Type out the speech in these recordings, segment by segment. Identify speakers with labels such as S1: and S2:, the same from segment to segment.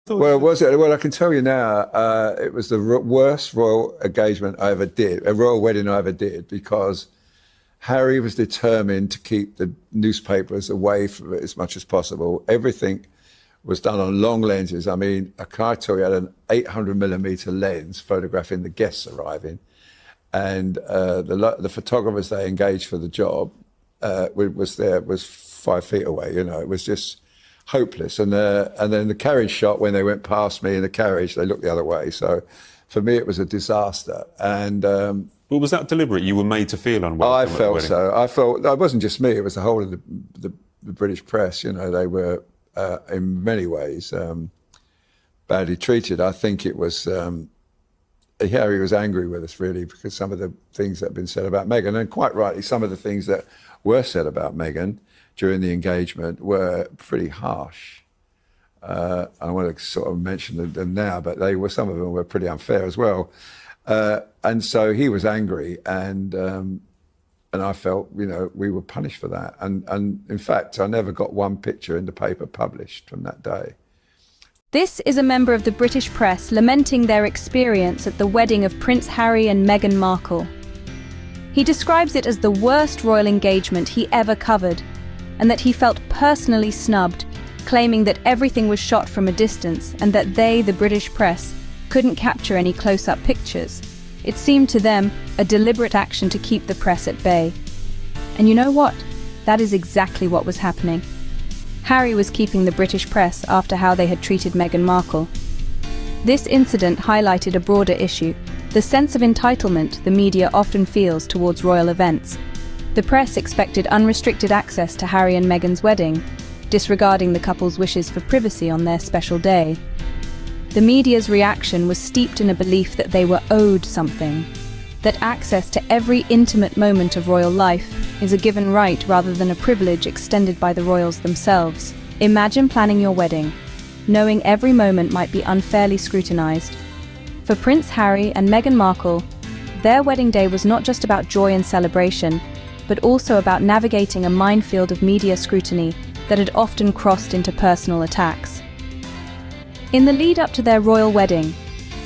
S1: Well, was it? Well, I can tell you now, it was the worst royal engagement I ever did, a royal wedding I ever did, because Harry was determined to keep the newspapers away from it as much as possible. Everything was done on long lenses. I mean, I tell you, had an 800 millimeter lens photographing the guests arriving, and the photographers they engaged for the job was 5 feet away. You know, it was just hopeless. And then the carriage shot, when they went past me in the carriage, they looked the other way. So for me, it was a disaster. And
S2: well, was that deliberate? You were made to feel unwelcome.
S1: I felt so. I felt it wasn't just me; it was the whole of the British press. You know, they were in many ways badly treated. I think it was Harry was angry with us, really, because some of the things that had been said about Meghan, and quite rightly, some of the things that were said about Meghan during the engagement were pretty harsh. I want to sort of mention them now, but some of them were pretty unfair as well. And so he was angry, and I felt, you know, we were punished for that. And in fact, I never got one picture in the paper published from that day.
S3: This is a member of the British press lamenting their experience at the wedding of Prince Harry and Meghan Markle. He describes it as the worst royal engagement he ever covered, and that he felt personally snubbed, claiming that everything was shot from a distance and that they, the British press, couldn't capture any close-up pictures. It seemed to them a deliberate action to keep the press at bay. And you know what? That is exactly what was happening. Harry was keeping the British press after how they had treated Meghan Markle. This incident highlighted a broader issue, the sense of entitlement the media often feels towards royal events. The press expected unrestricted access to Harry and Meghan's wedding, disregarding the couple's wishes for privacy on their special day. The media's reaction was steeped in a belief that they were owed something, that access to every intimate moment of royal life is a given right rather than a privilege extended by the royals themselves. Imagine planning your wedding, knowing every moment might be unfairly scrutinized. For Prince Harry and Meghan Markle, their wedding day was not just about joy and celebration, but also about navigating a minefield of media scrutiny that had often crossed into personal attacks. In the lead up to their royal wedding,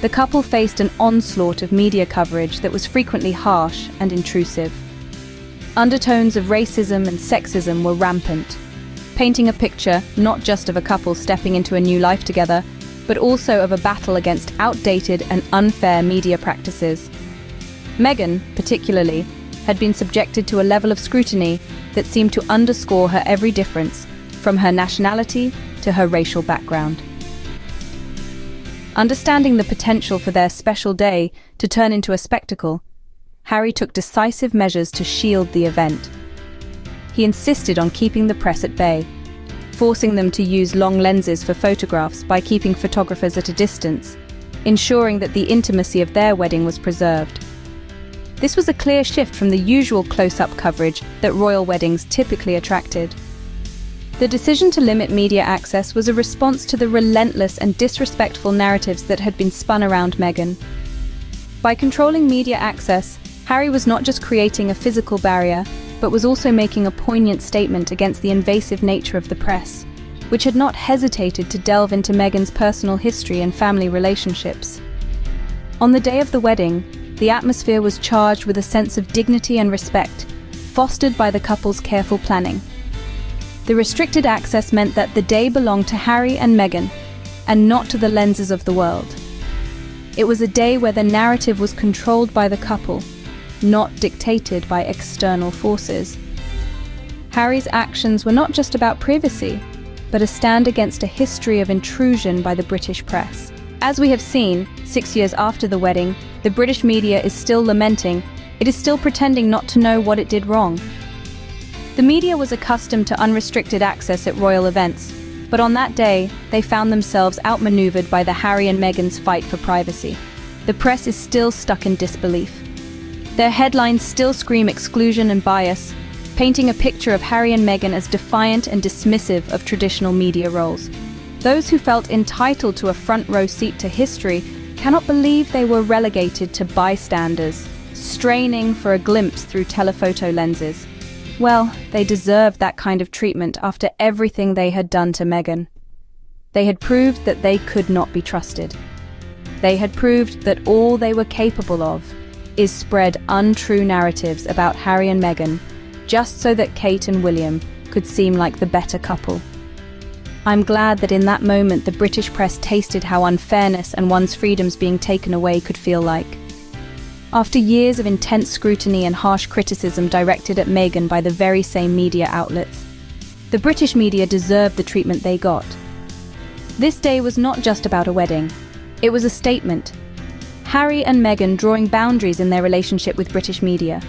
S3: the couple faced an onslaught of media coverage that was frequently harsh and intrusive. Undertones of racism and sexism were rampant, painting a picture not just of a couple stepping into a new life together, but also of a battle against outdated and unfair media practices. Meghan, particularly, had been subjected to a level of scrutiny that seemed to underscore her every difference, from her nationality to her racial background. Understanding the potential for their special day to turn into a spectacle, Harry took decisive measures to shield the event. He insisted on keeping the press at bay, forcing them to use long lenses for photographs by keeping photographers at a distance, ensuring that the intimacy of their wedding was preserved. This was a clear shift from the usual close-up coverage that royal weddings typically attracted. The decision to limit media access was a response to the relentless and disrespectful narratives that had been spun around Meghan. By controlling media access, Harry was not just creating a physical barrier, but was also making a poignant statement against the invasive nature of the press, which had not hesitated to delve into Meghan's personal history and family relationships. On the day of the wedding, the atmosphere was charged with a sense of dignity and respect, fostered by the couple's careful planning. The restricted access meant that the day belonged to Harry and Meghan, and not to the lenses of the world. It was a day where the narrative was controlled by the couple, not dictated by external forces. Harry's actions were not just about privacy, but a stand against a history of intrusion by the British press. As we have seen, 6 years after the wedding, the British media is still lamenting, it is still pretending not to know what it did wrong. The media was accustomed to unrestricted access at royal events, but on that day, they found themselves outmaneuvered by the Harry and Meghan's fight for privacy. The press is still stuck in disbelief. Their headlines still scream exclusion and bias, painting a picture of Harry and Meghan as defiant and dismissive of traditional media roles. Those who felt entitled to a front-row seat to history cannot believe they were relegated to bystanders, straining for a glimpse through telephoto lenses. Well, they deserved that kind of treatment after everything they had done to Meghan. They had proved that they could not be trusted. They had proved that all they were capable of is spread untrue narratives about Harry and Meghan, just so that Kate and William could seem like the better couple. I'm glad that in that moment the British press tasted how unfairness and one's freedoms being taken away could feel like. After years of intense scrutiny and harsh criticism directed at Meghan by the very same media outlets, the British media deserved the treatment they got. This day was not just about a wedding. It was a statement. Harry and Meghan drawing boundaries in their relationship with British media.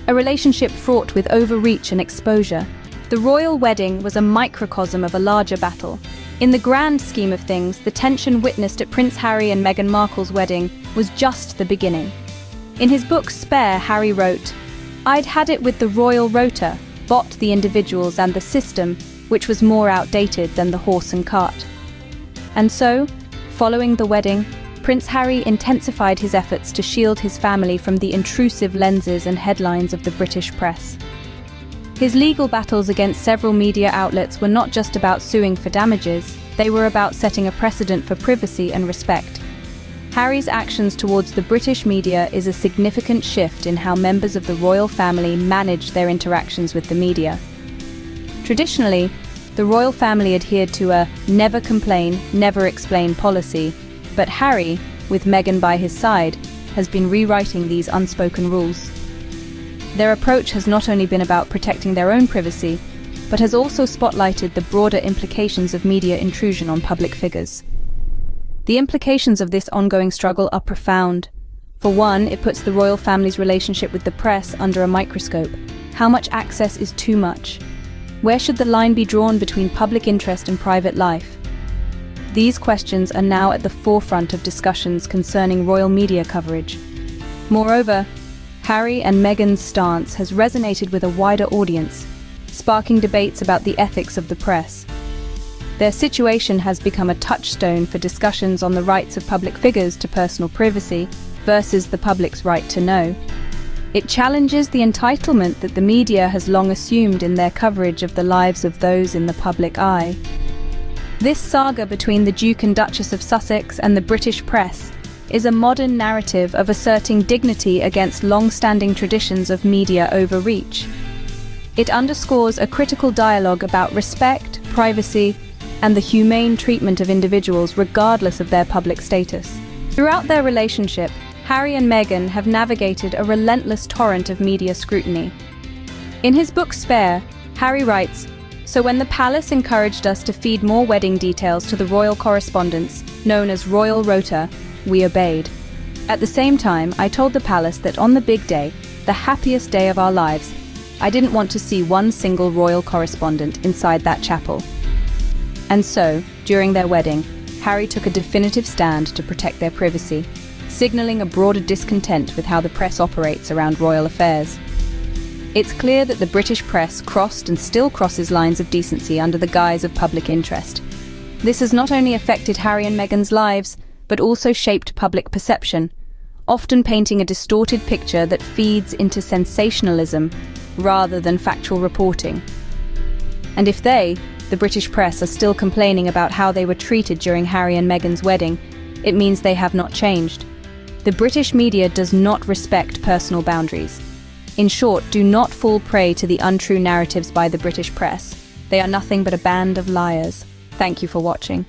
S3: A relationship fraught with overreach and exposure. The royal wedding was a microcosm of a larger battle. In the grand scheme of things, the tension witnessed at Prince Harry and Meghan Markle's wedding was just the beginning. In his book Spare, Harry wrote, "I'd had it with the Royal Rota, bought the individuals and the system, which was more outdated than the horse and cart." And so, following the wedding, Prince Harry intensified his efforts to shield his family from the intrusive lenses and headlines of the British press. His legal battles against several media outlets were not just about suing for damages, they were about setting a precedent for privacy and respect. Harry's actions towards the British media is a significant shift in how members of the royal family manage their interactions with the media. Traditionally, the royal family adhered to a never complain, never explain policy, but Harry, with Meghan by his side, has been rewriting these unspoken rules. Their approach has not only been about protecting their own privacy, but has also spotlighted the broader implications of media intrusion on public figures. The implications of this ongoing struggle are profound. For one, it puts the royal family's relationship with the press under a microscope. How much access is too much? Where should the line be drawn between public interest and private life? These questions are now at the forefront of discussions concerning royal media coverage. Moreover, Harry and Meghan's stance has resonated with a wider audience, sparking debates about the ethics of the press. Their situation has become a touchstone for discussions on the rights of public figures to personal privacy versus the public's right to know. It challenges the entitlement that the media has long assumed in their coverage of the lives of those in the public eye. This saga between the Duke and Duchess of Sussex and the British press is a modern narrative of asserting dignity against long-standing traditions of media overreach. It underscores a critical dialogue about respect, privacy, and the humane treatment of individuals regardless of their public status. Throughout their relationship, Harry and Meghan have navigated a relentless torrent of media scrutiny. In his book Spare, Harry writes, "So when the palace encouraged us to feed more wedding details to the royal correspondence, known as Royal Rota, we obeyed. At the same time, I told the palace that on the big day, the happiest day of our lives, I didn't want to see one single royal correspondent inside that chapel." And so, during their wedding, Harry took a definitive stand to protect their privacy, signaling a broader discontent with how the press operates around royal affairs. It's clear that the British press crossed and still crosses lines of decency under the guise of public interest. This has not only affected Harry and Meghan's lives, but also shaped public perception, often painting a distorted picture that feeds into sensationalism rather than factual reporting. And if they, the British press, are still complaining about how they were treated during Harry and Meghan's wedding, it means they have not changed. The British media does not respect personal boundaries. In short, do not fall prey to the untrue narratives by the British press. They are nothing but a band of liars. Thank you for watching.